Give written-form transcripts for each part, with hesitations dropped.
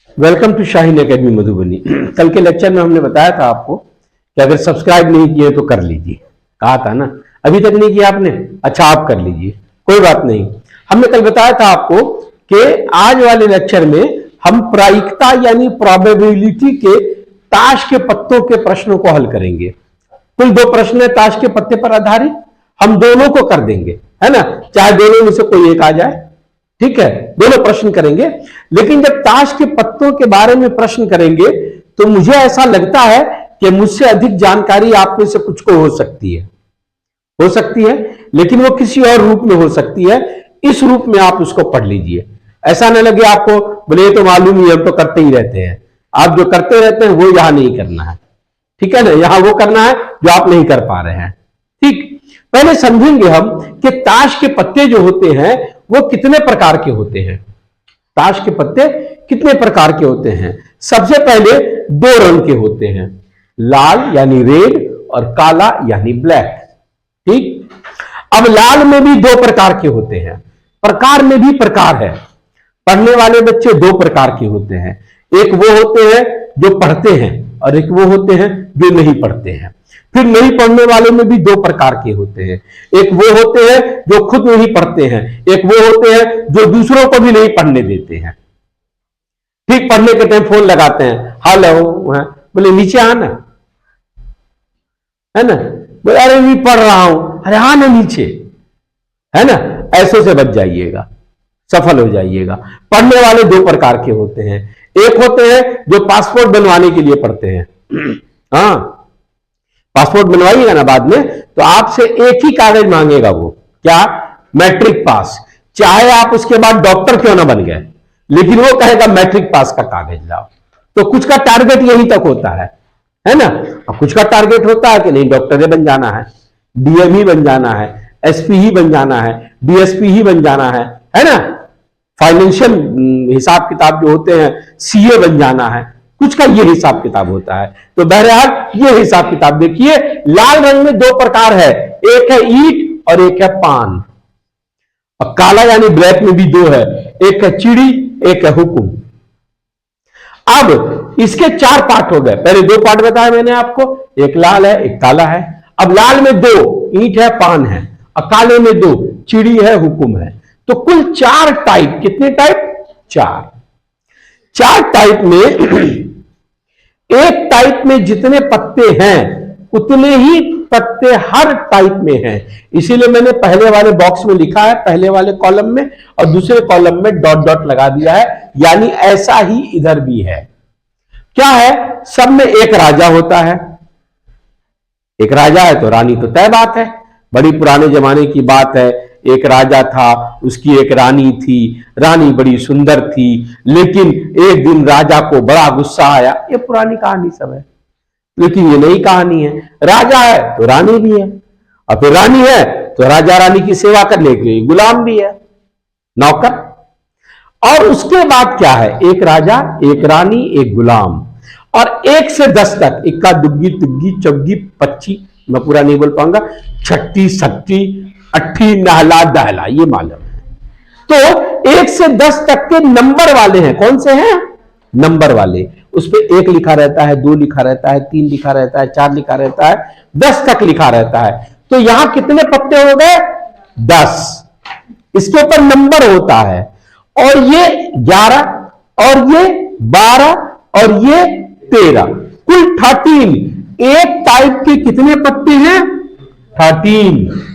Welcome to Shaheen Academy Madhubani. कल के lecture में हमने बताया था आपको कि अगर सब्सक्राइब नहीं किए तो कर लीजिए, कहा था ना। अभी तक नहीं किया आपने, अच्छा आप कर लीजिए, कोई बात नहीं। हमने कल बताया था आपको कि आज वाले लेक्चर में हम प्रायिकता यानी प्रोबेबिलिटी के ताश के पत्तों के प्रश्नों को हल करेंगे। कुल 2 प्रश्न है ताश के पत्ते पर आधारित, हम दोनों को कर देंगे, है ना, चाहे दोनों में से कोई एक आ जाए, ठीक है। दोनों प्रश्न करेंगे, लेकिन जब ताश के पत्तों के बारे में प्रश्न करेंगे तो मुझे ऐसा लगता है कि मुझसे अधिक जानकारी आप में से कुछ को हो सकती है, लेकिन वो किसी और रूप में हो सकती है। इस रूप में आप उसको पढ़ लीजिए, ऐसा ना लगे आपको बोले तो मालूम ही, हम तो करते ही रहते हैं। आप जो करते रहते हैं वो यहां नहीं करना है, ठीक है ना, यहां वो करना है जो आप नहीं कर पा रहे हैं। ठीक, पहले समझेंगे हम कि ताश के पत्ते जो होते हैं वो कितने प्रकार के होते हैं। ताश के पत्ते कितने प्रकार के होते हैं? सबसे पहले 2 रंग के होते हैं, लाल यानी रेड और काला यानी ब्लैक। ठीक, अब लाल में भी 2 प्रकार के होते हैं, प्रकार में भी प्रकार है। पढ़ने वाले बच्चे 2 प्रकार के होते हैं, एक वो होते हैं जो पढ़ते हैं और एक वो होते हैं जो नहीं पढ़ते हैं। फिर नहीं पढ़ने वालों में भी 2 प्रकार के होते हैं, एक वो होते हैं जो खुद नहीं पढ़ते हैं, एक वो होते हैं जो दूसरों को भी नहीं पढ़ने देते हैं। ठीक, पढ़ने के टाइम फोन लगाते हैं, हेलो, बोले नीचे आना, है ना, बोले अरे नहीं पढ़ रहा हूं, अरे आना नीचे, है ना। ऐसे से बच जाइएगा, सफल हो जाइएगा। पढ़ने वाले 2 प्रकार के होते हैं, एक होते हैं जो पासपोर्ट बनवाने के लिए पढ़ते हैं। हाँ, पासपोर्ट बनवाइएगा ना बाद में, तो आपसे एक ही कागज मांगेगा, वो क्या, मैट्रिक पास। चाहे आप उसके बाद डॉक्टर क्यों ना बन गए, लेकिन वो कहेगा मैट्रिक पास का कागज लाओ। तो कुछ का टारगेट यहीं तक होता है ना। अब कुछ का टारगेट होता है कि नहीं डॉक्टर ही बन जाना है, डीएम ही बन जाना है, एसपी ही बन जाना है, डीएसपी ही बन जाना है ना। फाइनेंशियल हिसाब किताब जो होते हैं, सीए बन जाना है, कुछ का ये हिसाब किताब होता है। तो बहरहाल ये हिसाब किताब देखिए, लाल रंग में 2 प्रकार है, एक है ईंट और एक है पान। और काला यानी ब्लैक में भी 2 है, एक है चिड़ी, एक है हुकुम। अब इसके 4 पार्ट हो गए, पहले 2 पार्ट बताया मैंने आपको, एक लाल है एक काला है। अब लाल में 2 ईंट है पान है, और काले में 2 चिड़ी है हुकुम है। तो कुल 4 टाइप, कितने टाइप? 4 टाइप में एक टाइप में जितने पत्ते हैं उतने ही पत्ते हर टाइप में हैं। इसीलिए मैंने पहले वाले बॉक्स में लिखा है, पहले वाले कॉलम में, और दूसरे कॉलम में डॉट डॉट लगा दिया है, यानी ऐसा ही इधर भी है। क्या है? सब में एक राजा होता है। एक राजा है तो रानी तो तय बात है, बड़ी पुराने जमाने की बात है। एक राजा था, उसकी एक रानी थी, रानी बड़ी सुंदर थी, लेकिन एक दिन राजा को बड़ा गुस्सा आया। ये पुरानी कहानी सब है, लेकिन ये नई कहानी है। राजा है तो रानी भी है, और फिर रानी है तो राजा रानी की सेवा करने के लिए गुलाम भी है, नौकर। और उसके बाद क्या है? एक राजा, एक रानी, एक गुलाम, और 1 से 10 तक, इक्का दुग्गी तिग्गी चौगी पच्ची, मैं पूरा नहीं बोल पाऊंगा, छठी सट्टी अट्ठी नहला दहला, ये मालूम है। तो 1 से 10 तक के नंबर वाले हैं। कौन से हैं? नंबर वाले। उस पर 1 लिखा रहता है, 2 लिखा रहता है, 3 लिखा रहता है, 4 लिखा रहता है, 10 तक लिखा रहता है। तो यहां कितने पत्ते हो गए? 10। इसके ऊपर नंबर होता है, और ये 11 और ये 12 और ये 13, कुल 13। एक टाइप के कितने पत्ते हैं? 13।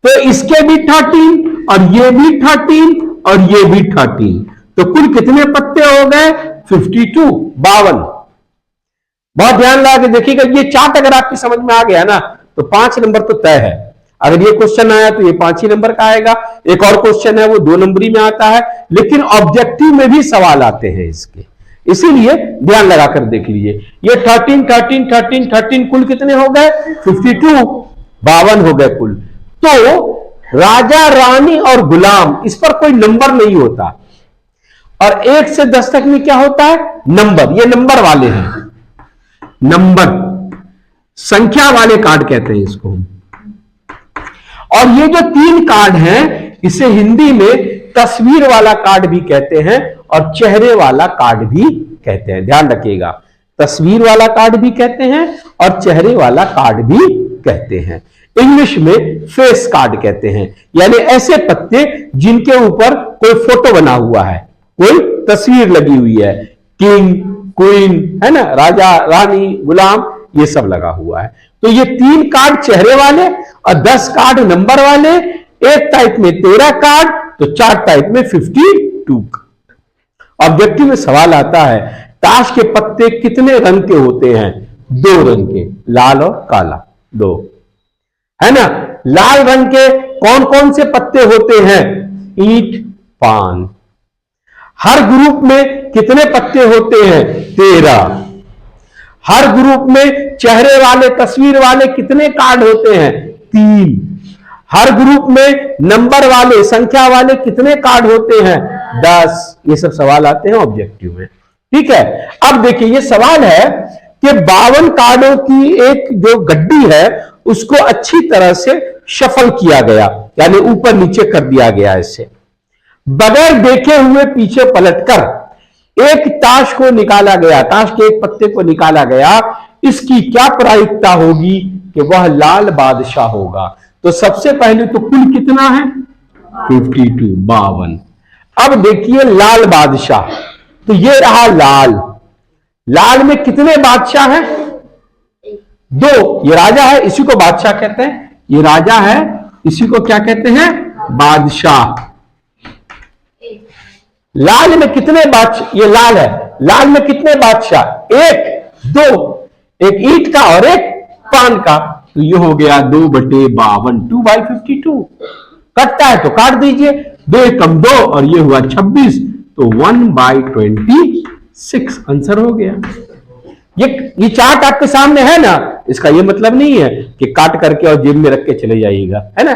तो इसके भी 13 और ये भी 13 और ये भी 13, तो कुल कितने पत्ते हो गए? 52, 52। बहुत ध्यान लगा के देखिएगा, ये चार्ट अगर आपकी समझ में आ गया ना तो 5 नंबर तो तय है। अगर ये क्वेश्चन आया तो ये 5 ही नंबर का आएगा, एक और क्वेश्चन है वो 2 नंबरी में आता है, लेकिन ऑब्जेक्टिव में भी सवाल आते हैं इसके, इसीलिए ध्यान लगाकर देख लीजिए। ये 13 13 13 13 कुल कितने हो गए? 52, 52 हो गए कुल। तो राजा रानी और गुलाम, इस पर कोई नंबर नहीं होता, और 1 से 10 तक में क्या होता है? नंबर। ये नंबर वाले हैं, नंबर, संख्या वाले कार्ड कहते हैं इसको। और ये जो 3 कार्ड हैं, इसे हिंदी में तस्वीर वाला कार्ड भी कहते हैं और चेहरे वाला कार्ड भी कहते हैं, ध्यान रखिएगा। तस्वीर वाला कार्ड भी कहते हैं और चेहरे वाला कार्ड भी कहते हैं। इंग्लिश में फेस कार्ड कहते हैं, यानी ऐसे पत्ते जिनके ऊपर कोई फोटो बना हुआ है, कोई तस्वीर लगी हुई है, किंग, क्वीन, है ना, राजा, रानी, गुलाम, ये सब लगा हुआ है। तो ये 3 कार्ड चेहरे वाले और 10 कार्ड नंबर वाले, एक टाइप में 13 कार्ड, तो 4 टाइप में 52 कार्ड। ऑब्जेक्टिव में सवाल आता है, ताश के पत्ते कितने रंग के होते हैं? 2 रंग के, लाल और काला, 2, है ना। लाल रंग के कौन कौन से पत्ते होते हैं? ईंट, पान। हर ग्रुप में कितने पत्ते होते हैं? 13। हर ग्रुप में चेहरे वाले, तस्वीर वाले कितने कार्ड होते हैं? 3। हर ग्रुप में नंबर वाले, संख्या वाले कितने कार्ड होते हैं? 10। ये सब सवाल आते हैं ऑब्जेक्टिव में, ठीक है। अब देखिए, ये सवाल है कि 52 कार्डों की एक जो गड्डी है उसको अच्छी तरह से शफल किया गया, यानी ऊपर नीचे कर दिया गया। इसे बगैर देखे हुए पीछे पलटकर एक ताश को निकाला गया, ताश के एक पत्ते को निकाला गया। इसकी क्या प्रायिकता होगी कि वह लाल बादशाह होगा? तो सबसे पहले तो कुल कितना है? 52, 52। अब देखिए लाल बादशाह, तो ये रहा लाल। लाल में कितने बादशाह हैं? 2। ये राजा है, इसी को बादशाह कहते हैं। ये राजा है, इसी को क्या कहते हैं? बादशाह। लाल में कितने बादशाह? ये लाल है, लाल में कितने बादशाह? 1, 2, एक ईंट का और एक पान का, तो ये हो गया 2/52, 2/52। कटता है तो काट दीजिए, 2 कम 2 और ये हुआ 26, तो 1/26 आंसर हो गया। ये चार्ट आपके सामने है ना, इसका ये मतलब नहीं है कि काट करके और जेब में रख के चले जाइएगा, है ना।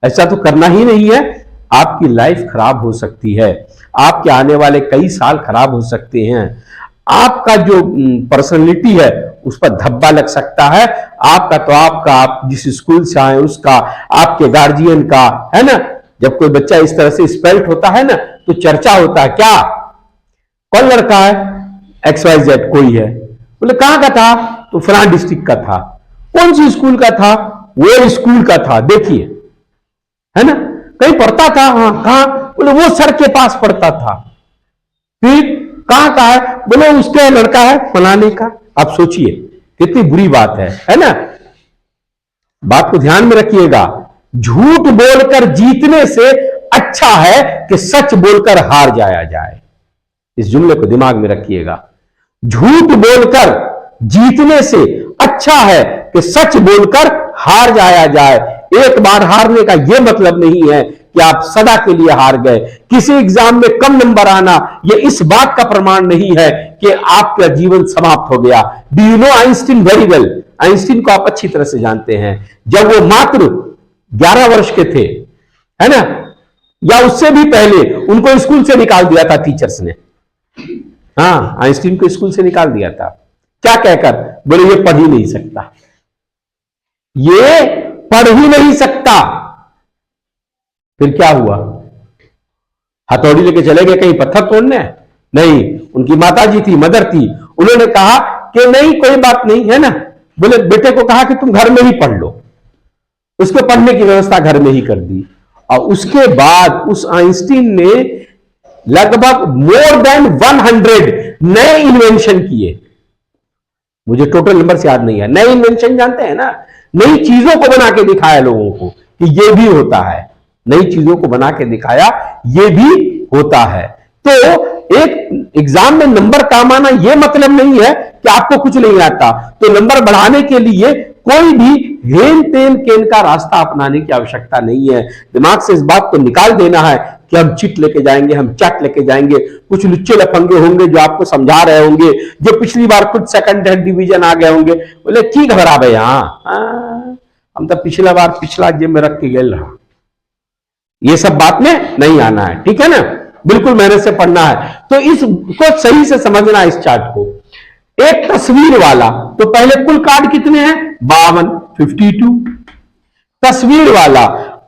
ऐसा तो करना ही नहीं है। आपकी लाइफ खराब हो सकती है, आपके आने वाले कई साल खराब हो सकते हैं, आपका जो पर्सनैलिटी है उस पर धब्बा लग सकता है। आपका तो आपका, आप जिस स्कूल से आए उसका, आपके गार्जियन का, है ना। जब कोई बच्चा इस तरह से स्पेल्ट होता है ना तो चर्चा होता है, क्या कौन लड़का है? XYZ कोई है, बोले कहां का था? तो फलां डिस्ट्रिक्ट का था। कौन सी स्कूल का था? वो स्कूल का था, देखिए, है ना। कहीं पढ़ता था? हाँ, कहां? बोले वो सर के पास पढ़ता था। फिर कहां का है? बोले उसका लड़का है फलाने का। आप सोचिए कितनी बुरी बात है ना। बात को ध्यान में रखिएगा, झूठ बोलकर जीतने से अच्छा है कि सच बोलकर हार जाया जाए। इस जुमले को दिमाग में रखिएगा, झूठ बोलकर जीतने से अच्छा है कि सच बोलकर हार जाया जाए। एक बार हारने का यह मतलब नहीं है कि आप सदा के लिए हार गए। किसी एग्जाम में कम नंबर आना यह इस बात का प्रमाण नहीं है कि आपका जीवन समाप्त हो गया। Do you know Einstein very well? Einstein को आप अच्छी तरह से जानते हैं। जब वो मात्र 11 वर्ष के थे, है ना, या उससे भी पहले, उनको स्कूल से निकाल दिया था टीचर्स ने। हाँ, आइंस्टीन को स्कूल से निकाल दिया था, क्या कहकर? बोले ये पढ़ ही नहीं सकता, ये पढ़ ही नहीं सकता। फिर क्या हुआ? हथौड़ी लेके चले गए कहीं पत्थर तोड़ने? नहीं, उनकी माता जी थी, मदर थी, उन्होंने कहा कि नहीं कोई बात नहीं, है ना। बोले बेटे को कहा कि तुम घर में ही पढ़ लो, उसको पढ़ने की व्यवस्था घर में ही कर दी। और उसके बाद उस आइंस्टीन ने लगभग मोर देन 100 नए इन्वेंशन किए। मुझे टोटल नंबर से याद नहीं है। नए इन्वेंशन जानते हैं ना, नई चीजों को बना के दिखाया लोगों को कि ये भी होता है। नई चीजों को बना के दिखाया, ये भी होता है। तो एक एग्जाम में नंबर कम आना यह मतलब नहीं है कि आपको कुछ नहीं आता। तो नंबर बढ़ाने के लिए कोई भी हेन तेन केन का रास्ता अपनाने की आवश्यकता नहीं है। दिमाग से इस बात को निकाल देना है कि हम चिट लेके जाएंगे, हम चाट लेके जाएंगे। कुछ लुच्चे लफंगे होंगे जो आपको समझा रहे होंगे, जो पिछली बार खुद सेकंड हैंड डिवीजन आ गए होंगे, बोले की घबरा भाई, हाँ हम तो पिछला बार पिछला जेब में रख के गए रहा। ये सब बात में नहीं आना है, ठीक है ना। बिल्कुल मेहनत से पढ़ना है। तो इसको सही से समझना है इस चार्ट को। एक तस्वीर वाला, तो पहले कुल कार्ड कितने हैं? 52, 52 तस्वीर वाला।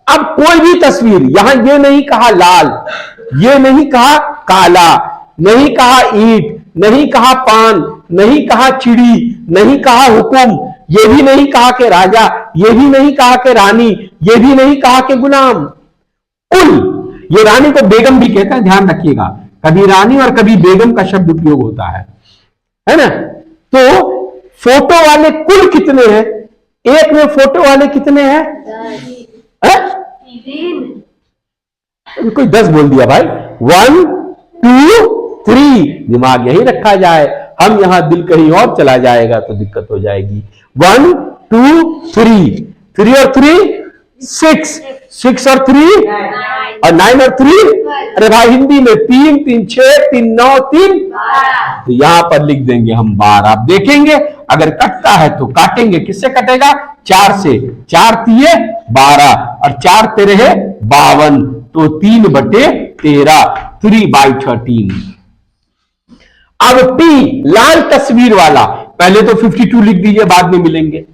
अब कोई भी तस्वीर, यहां ये नहीं कहा लाल, ये नहीं कहा काला, नहीं कहा ईंट, नहीं कहा पान, नहीं कहा चिड़ी, नहीं कहा हुकुम, ये भी नहीं कहा कि राजा, ये भी नहीं कहा कि रानी, ये भी नहीं कहा कि गुलाम। कुल, ये रानी को बेगम भी कहता है, ध्यान रखिएगा, कभी रानी और कभी बेगम का शब्द उपयोग होता है ना। तो फोटो वाले कुल कितने हैं? एक में फोटो वाले कितने हैं? कोई 10 बोल दिया भाई। 1 2 3, दिमाग यही रखा जाए, हम यहां दिल कहीं और चला जाएगा तो दिक्कत हो जाएगी। 1 2 3, 3 और 3 6, 6 और 3 और 9 और 3, अरे भाई हिंदी में 3 3 6 3 9 3, तो यहां पर लिख देंगे हम 12। आप देखेंगे अगर कटता है तो काटेंगे, किससे कटेगा? 4 से। 4 तिये 12 और 4 तेरे है 52, तो 3/13, 3/13। अब P, लाल तस्वीर वाला, पहले तो 52 लिख दीजिए, बाद में मिलेंगे।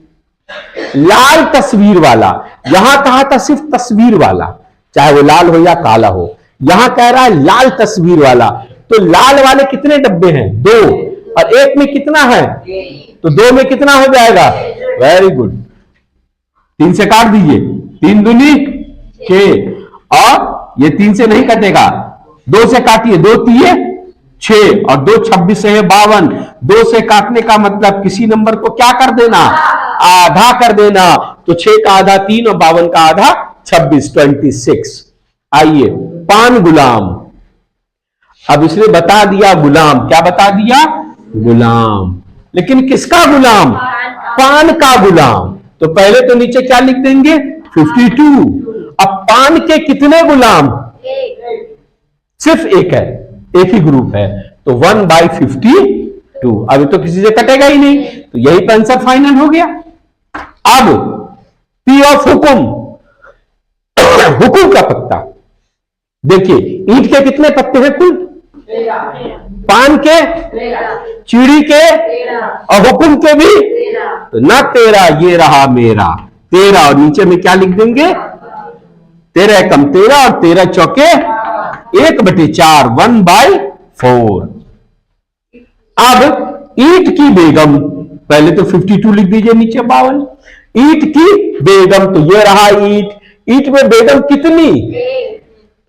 लाल तस्वीर वाला, यहां कहा था सिर्फ तस्वीर वाला, चाहे वो लाल हो या काला हो, यहां कह रहा है लाल तस्वीर वाला। तो लाल वाले कितने डब्बे हैं? 2, और एक में कितना है? तो 2 में कितना हो जाएगा? वेरी गुड, 3 से काट दीजिए, 3 दूनी 6, और ये 3 से नहीं कटेगा, 2 से काटिए, 2 तिये 6 और 2 26 से है 52। 2 से काटने का मतलब किसी नंबर को क्या कर देना? आधा कर देना। तो 6 का आधा 3 और 52 का आधा 26, 26। आइए, पान गुलाम। अब इसने बता दिया गुलाम, क्या बता दिया? गुलाम। लेकिन किसका गुलाम? पान का गुलाम। तो पहले तो नीचे क्या लिख देंगे? 52। अब पान के कितने गुलाम? सिर्फ एक है, एक ही ग्रुप है, तो 1/52। अभी तो किसी से कटेगा ही नहीं, तो यही तो आंसर फाइनल हो गया। अब P ऑफ हुकुम, हुकुम का पत्ता देखिए, ईंट के कितने पत्ते हैं कुल? पान के, चीड़ी के और हुकुम के भी, तो ना 13, ये रहा मेरा 13, और नीचे में क्या लिख देंगे? 13 कम 13 और 13 चौके 1/4, 1/4। अब ईंट की बेगम, पहले तो 52 लिख दीजिए, नीचे 52। ईंट की बेगम, तो ये रहा ईंट, ईंट में बेगम कितनी?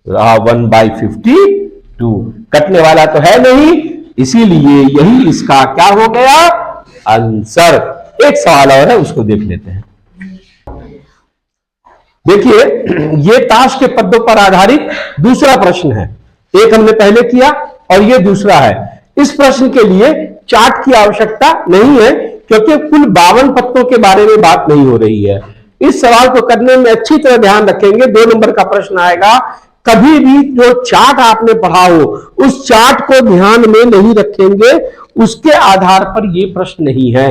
रहा 1/52, कटने वाला तो है नहीं, इसीलिए यही इसका क्या हो गया? आंसर। एक सवाल और है, उसको देख लेते हैं। देखिए, ये ताश के पद्दों पर आधारित दूसरा प्रश्न है। एक हमने पहले किया और ये दूसरा है। इस प्रश्न के लिए चार्ट की आवश्यकता नहीं है, क्योंकि कुल 52 पत्तों के बारे में बात नहीं हो रही है। इस सवाल को करने में अच्छी तरह ध्यान रखेंगे, 2 नंबर का प्रश्न आएगा। कभी भी जो चार्ट आपने पढ़ा हो, उस चार्ट को ध्यान में नहीं रखेंगे, उसके आधार पर यह प्रश्न नहीं है।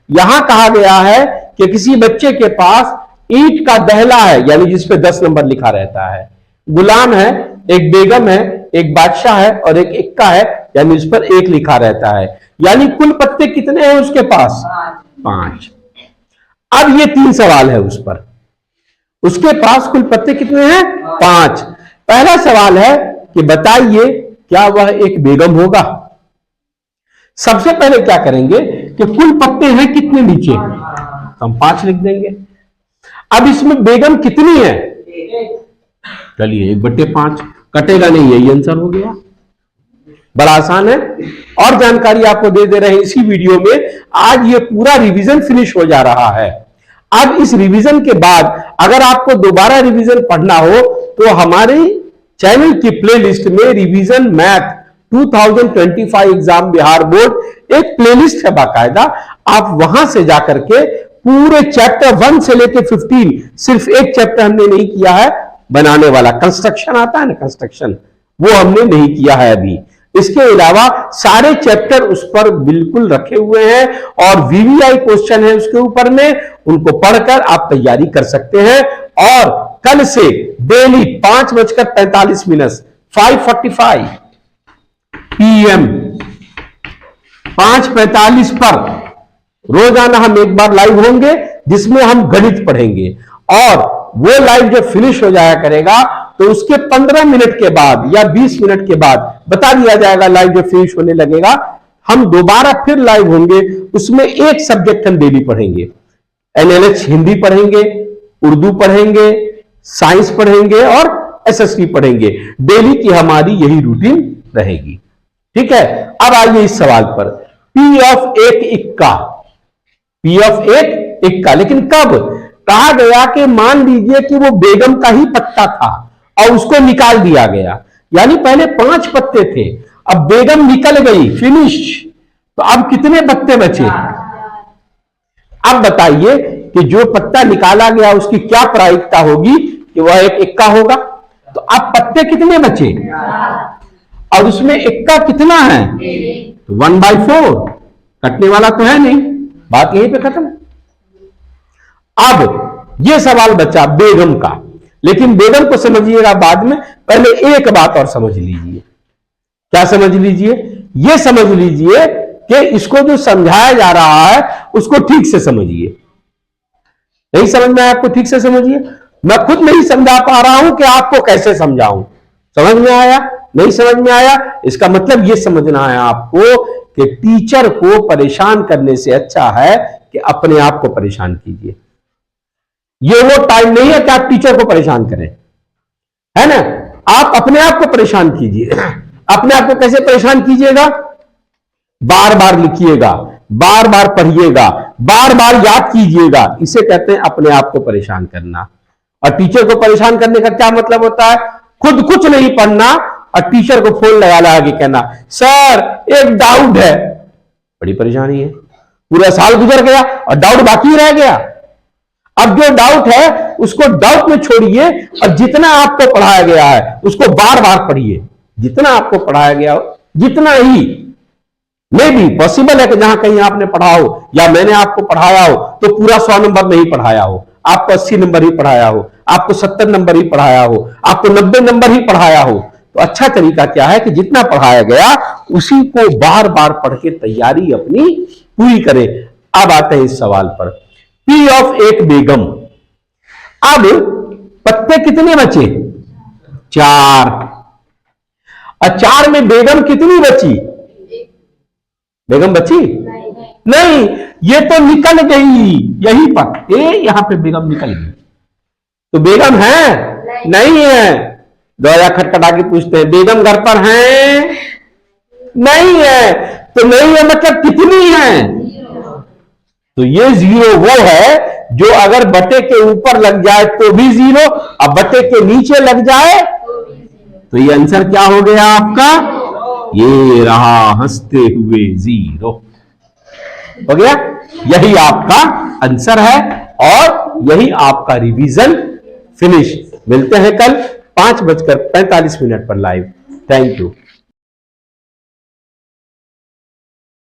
यहां कहा गया है कि किसी बच्चे के पास ईंट का दहला है, यानी जिसपे 10 नंबर लिखा रहता है, गुलाम है, एक बेगम है, एक बादशाह है और एक इक्का है, यानी इस पर 1 लिखा रहता है। यानी कुल पत्ते कितने हैं उसके पास? 5। अब ये 3 सवाल है उस पर, उसके पास कुल पत्ते कितने हैं? 5। पहला सवाल है कि बताइए क्या वह एक बेगम होगा? सबसे पहले क्या करेंगे कि कुल पत्ते हैं कितने नीचे, तो हम 5 लिख देंगे। अब इसमें बेगम कितनी है? चलिए 1/5, कटेगा नहीं, यही आंसर हो गया। बड़ा आसान है, और जानकारी आपको दे दे रहे हैं इसी वीडियो में। आज ये पूरा रिवीजन फिनिश हो जा रहा है। अब इस रिवीजन के बाद अगर आपको दोबारा रिवीजन पढ़ना हो तो हमारे चैनल की प्लेलिस्ट में revision math 2025 exam Bihar board एक प्लेलिस्ट है बाकायदा, आप वहां से जाकर के पूरे चैप्टर 1 से लेकर 15, सिर्फ एक चैप्टर हमने नहीं किया है बनाने वाला, कंस्ट्रक्शन आता है ना, कंस्ट्रक्शन, वो हमने नहीं किया है अभी। इसके अलावा सारे चैप्टर उस पर बिल्कुल रखे हुए हैं और वीवीआई क्वेश्चन है उसके ऊपर में, उनको पढ़कर आप तैयारी कर सकते हैं। और कल से डेली 5:45 5:45 PM 5:45 पर रोजाना हम एक बार लाइव होंगे, जिसमें हम गणित पढ़ेंगे। और वो लाइव जब फिनिश हो जाया करेगा तो उसके 15 मिनट के बाद या 20 मिनट के बाद बता दिया जाएगा, लाइव जो फिनिश होने लगेगा हम दोबारा फिर लाइव होंगे। उसमें एक सब्जेक्ट हम डेली पढ़ेंगे, एनएलएच हिंदी पढ़ेंगे, उर्दू पढ़ेंगे, साइंस पढ़ेंगे और एसएसटी पढ़ेंगे। डेली की हमारी यही रूटीन रहेगी, ठीक है। अब आइए इस सवाल पर, पी ऑफ एक इक्का, पी ऑफ एक इक्का, लेकिन कब कहा गया कि मान लीजिए कि वो बेगम का ही पत्ता था और उसको निकाल दिया गया, यानी पहले 5 पत्ते थे, अब बेगम निकल गई, फिनिश, तो अब कितने पत्ते बचे? अब बताइए कि जो पत्ता निकाला गया उसकी क्या प्रायिकता होगी कि वह एक इक्का होगा। तो अब पत्ते कितने बचे और उसमें इक्का कितना है? तो 1/4, कटने वाला तो है नहीं, बात यहीं पे खत्म। अब यह सवाल बचा बेगम का, लेकिन बेगम को समझिएगा बाद में, पहले एक बात और समझ लीजिए। क्या समझ लीजिए? यह समझ लीजिए कि इसको जो समझाया जा रहा है उसको ठीक से समझिए। नहीं समझ में आया आपको? ठीक से समझिए। मैं खुद नहीं समझा पा रहा हूं कि आपको कैसे समझाऊं। समझ में आया? नहीं समझ में आया? इसका मतलब यह समझना है आपको कि टीचर को परेशान करने से अच्छा है कि अपने आप को परेशान कीजिए। ये वो टाइम नहीं है कि आप टीचर को परेशान करें, है ना। आप अपने आप को परेशान कीजिए। अपने आप को कैसे परेशान कीजिएगा? बार बार लिखिएगा, बार बार पढ़िएगा, बार बार याद कीजिएगा, इसे कहते हैं अपने आप को परेशान करना। और टीचर को परेशान करने का क्या मतलब होता है? खुद कुछ नहीं पढ़ना और टीचर को फोन लगा के कहना सर एक डाउट है। बड़ी परेशानी है, पूरा साल गुजर गया और डाउट बाकी रह गया। अब जो डाउट है उसको डाउट में छोड़िए और जितना आपको पढ़ाया गया है उसको बार बार पढ़िए। जितना आपको पढ़ाया गया हो जितना ही, मे भी पॉसिबल है कि जहां कहीं आपने पढ़ा हो या मैंने आपको पढ़ाया हो तो पूरा 100 नंबर नहीं पढ़ाया हो, आपको 80 नंबर ही पढ़ाया हो, आपको 70 नंबर ही पढ़ाया हो, आपको 90 नंबर ही पढ़ाया हो। तो अच्छा तरीका क्या है कि जितना पढ़ाया गया उसी को बार बार पढ़ के तैयारी अपनी पूरी करें। अब आते हैं इस सवाल पर, पी ऑफ एक बेगम। अब पत्ते कितने बचे? 4, और 4 में बेगम कितनी बची? बेगम बची नहीं, ये तो निकल गई यहीं पर, यहां पे बेगम निकल गई। तो बेगम है? नहीं है। दरवाजा खटखटा के पूछते हैं बेगम घर पर है? नहीं है। तो नहीं है मतलब कितनी है? तो ये 0 वो है जो अगर बटे के ऊपर लग जाए तो भी 0 और बटे के नीचे लग जाए तो ये आंसर क्या हो गया आपका? ये रहा हंसते हुए 0 हो गया। यही आपका आंसर है और यही आपका रिवीजन फिनिश। मिलते हैं कल 5:45 पर लाइव। Thank you.